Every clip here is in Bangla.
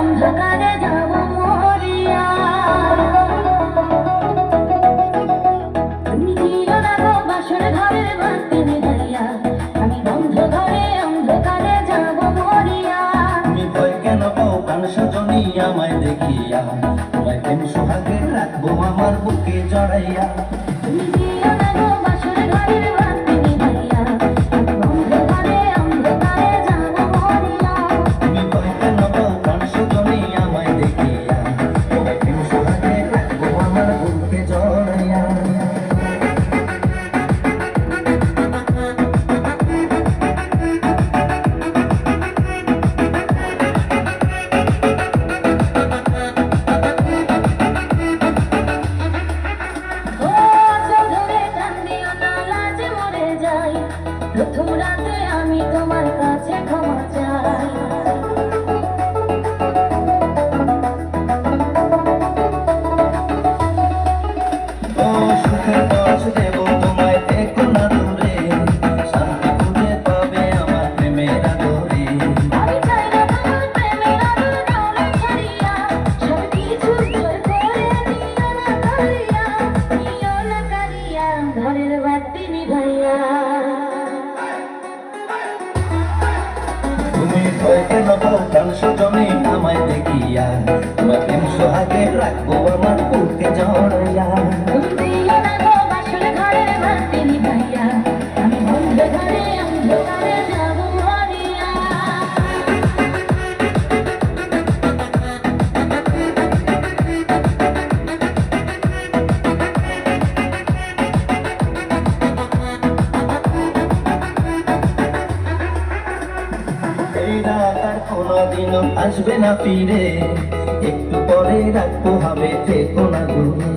অন্ধকারে যাব মরিয়া, তুমি দিও না গো বাসর ঘরের বাতি নিভাইয়া, আমি অন্ধকারে যাব মরিয়া। তুমি ভয় কেন পাও প্রাণ সজনী আমায় দেখিয়া, তোমায় প্রেম সোহাগে রাখবো আমার বুকে জড়াইয়া। তুমি দিও না গো বাসর ঘরের বাতি নিভাইয়া, আমি অন্ধকারে যাব মরিয়া। তুমি ভয় কেন পাও প্রাণ সজনী আমায় দেখিয়া, তোমায় প্রেম সোহাগে রাখবো আমার বুকে জড়াইয়া। প্রথম রাতে আমি তোমার কাছে ক্ষমা চাই, ও সুখের পথ দেব তোমায়, দেখো না দূরে, শান্তি খুঁজে পাবে আমার প্রেমের আদরে। আমি চাই না তোমার প্রেমের আদর কাউরে ছাড়িয়া, সব কিছু জয় করে নিও না কারিয়া, ঘরের বাতি নিভাইয়া। তুমি ভয় কেন পাও প্রাণ সজনী আমায় দেখিয়া, তোমায় প্রেম সোহাগে রাখবো আমার বুকে জড়াইয়া। তুমি দিও না গো বাসর ঘরের বাতি নিভাইয়া, আমি অন্ধকারে যাব মরিয়া। এই রাত আর কোনোদিনও আসবে না ফিরে, একটু পরে রাখবো হবে থেকো না দূরে।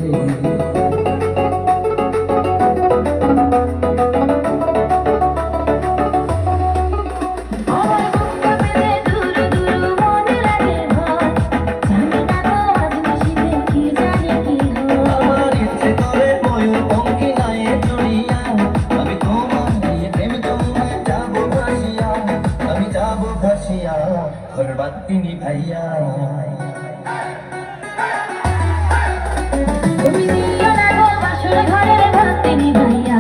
আমার বুকটা পেলে দুরু দুরু মনে লাগে ভয়, জানি না গো আজ নিশিতে কি জানি কি হয়। আমার ইচ্ছে করে ময়ূর পঙ্খী গায়ে চড়িয়া, আমি তোমার নিয়ে প্রেম জমায় যাবো ভাসিয়া, আমি যাবো ভাসিয়া ঘর বাতি নিভাইয়া। তুমি দিও না গো বাসর ঘরের বাতি নিভাইয়া,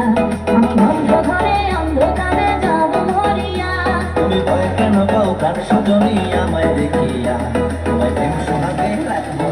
আমি অন্ধকারে যাব মরিয়া। তুমি ভয় কেন পাও প্রাণ সজনী আমায় দেখিয়া, তোমায় প্রেম সোহাগে রাখবো